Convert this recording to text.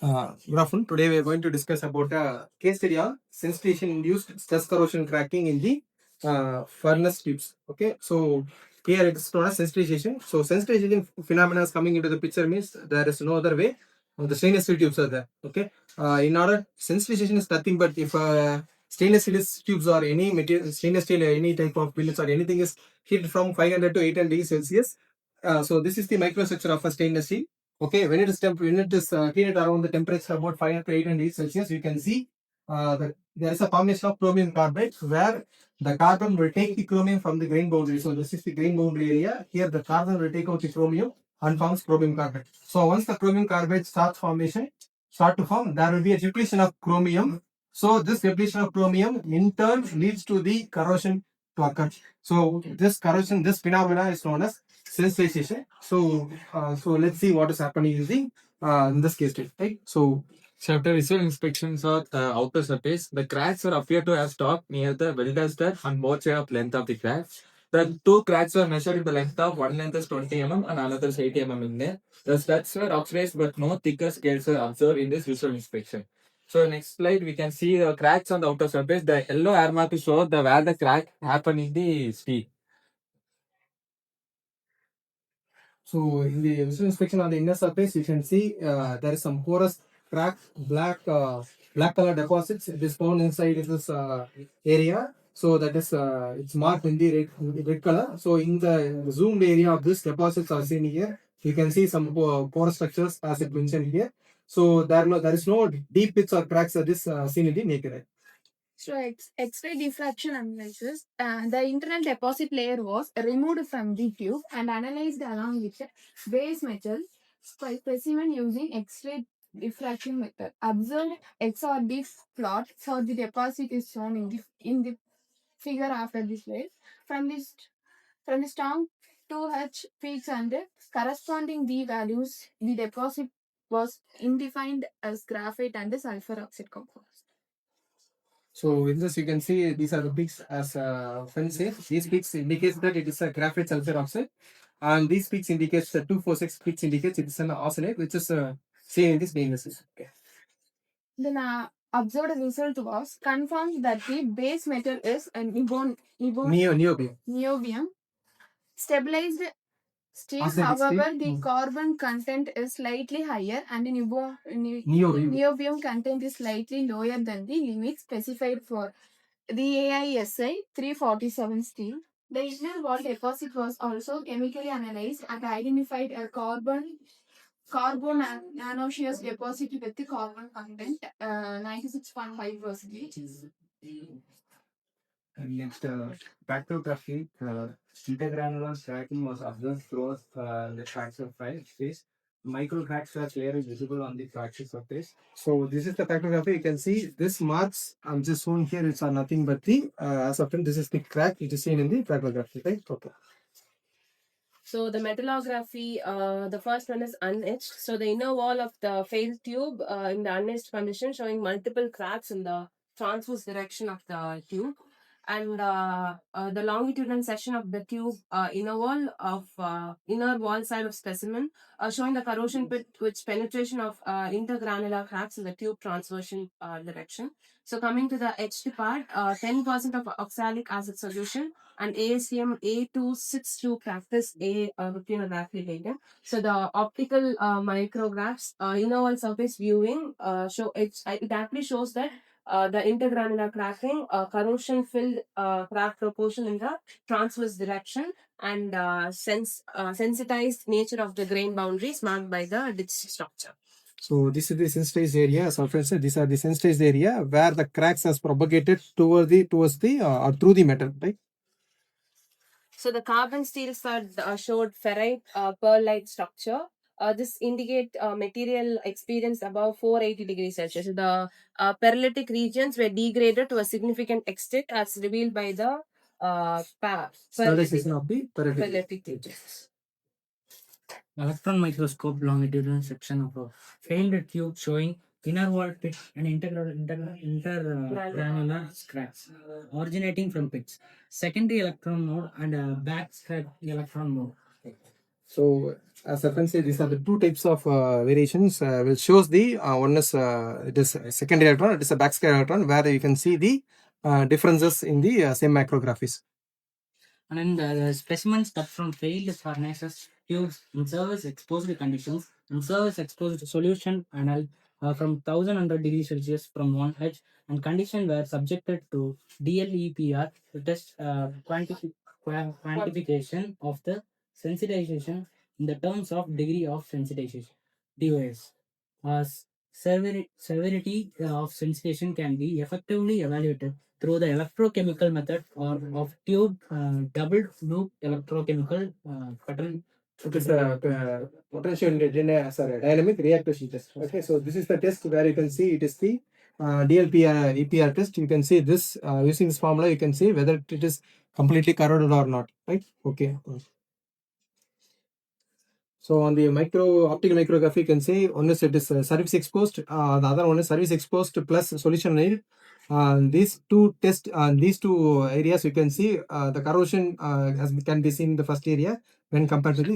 Good afternoon. Today we are going to discuss about a case study on sensitization-induced stress corrosion cracking in the furnace tubes. Okay, so here it is known as sensitization. So sensitization phenomena is coming into the picture means there is no other way. The stainless steel tubes are there. Okay, in order sensitization is nothing but if stainless steel tubes or any material, stainless steel, any type of billets or anything is heated from 500 to 800 degrees Celsius. So this is the microstructure of a stainless steel. Okay, when it is heated around the temperature about 5 to 800 degrees Celsius, you can see that there is a formation of chromium carbide where the carbon will take the chromium from the grain boundary. So this is the grain boundary area. Here the carbon will take out the chromium and forms chromium carbide. So once the chromium carbide start to form, there will be a depletion of chromium. So this depletion of chromium in turn leads to the corrosion to occur. So this corrosion, this phenomena is known as sensitization. So let's see what is happening in this case, right? So after visual inspections of the outer surface, the cracks were appear to have stopped near the welder stud on both sides of length of the crack. The two cracks were measured in the length of one length is 20 mm and another is 80 mm in there. The studs were oxidized but no thicker scales were observed in this visual inspection. So next slide we can see the cracks on the outer surface. The yellow arrow mark shows the where the crack happened in the steel. So in the visual inspection on the inner surface, you can see there is some porous crack, black color deposits. It is found inside this area. So that is it's marked in the red color. So in the zoomed area of this deposits are seen here. You can see some porous structures as it mentioned here. So there is no deep pits or cracks that is seen in the naked eye. So X-ray diffraction analysis, the internal deposit layer was removed from the tube and analyzed along with the base metal specimen using X-ray diffraction method. Observed XRD plot for the deposit is shown in the figure after this layer. From this from the strong 2H peaks and the corresponding D values, the deposit was indefined as graphite and the sulfur oxide compounds. So in this you can see these are the peaks as friend says. These peaks indicates that it is a graphite sulfur oxide, and these peaks indicates the 246 peaks indicates it is an arsenate which is seen in this stainless. Okay. Then observed result was confirmed that the base metal is a niobium stabilized steel. However, the carbon content is slightly higher and the niobium content is slightly lower than the limit specified for the AISI 347 steel. The inner wall deposit was also chemically analyzed and identified a carbon nanoseous deposit with the carbon content 96.5%. And next, spectrography, intergranular cracking was observed throughout the fracture phase. Micro cracks were clearly visible on the fracture surface. So this is the spectrography. You can see this marks. I'm just showing here. It's nothing but the as often this is the crack. It is seen in the spectrography, right? Okay. So the metallography, the first one is unetched. So the inner wall of the failed tube in the unetched condition showing multiple cracks in the transverse direction of the tube. And the longitudinal section of the tube inner wall side of specimen showing the corrosion pit which penetration of intergranular cracks in the tube transversion direction. So coming to the etched part, 10% of oxalic acid solution and ASTM A262 practice A routine data. So the optical micrographs, inner wall surface viewing show it actually shows that the intergranular cracking, corrosion filled crack proportion in the transverse direction, and sensitized nature of the grain boundaries marked by the ditch structure. So this is the sensitized area. As our friend said, these are the sensitized area where the cracks has propagated towards the or through the metal, right? So the carbon steel stud showed ferrite pearl-like structure. This indicate material experienced above 480 degrees Celsius. The pearlitic regions were degraded to a significant extent as revealed by the Sterilization of the pearlitic regions. Electron microscope longitudinal section of a failed tube showing inner wall pit and intergranular cracks originating from pits. Secondary electron mode and back electron mode. So as I can say, these are the two types of variations. Will shows the one is it is a secondary electron, it is a backscatter electron, where you can see the differences in the same micrographies. And then the specimens cut from failed furnaces, tubes in service exposed conditions, in service exposed solution panel from 1100 degrees Celsius from one edge, and condition were subjected to DLEPR to test quantification of the sensitization in the terms of degree of sensitization (DOS). Severity of sensitization can be effectively evaluated through the electrochemical method or of tube double loop electrochemical pattern. It is a dynamic reactivity test. Okay, so this is the test where you can see it is the DLPR EPR test. You can see this using this formula. You can see whether it is completely corroded or not. Right? Okay. So on the optical micrography, you can say one is it is surface exposed, the other one is surface exposed plus solution nailed. These two these two areas you can see the corrosion can be seen in the first area when compared to the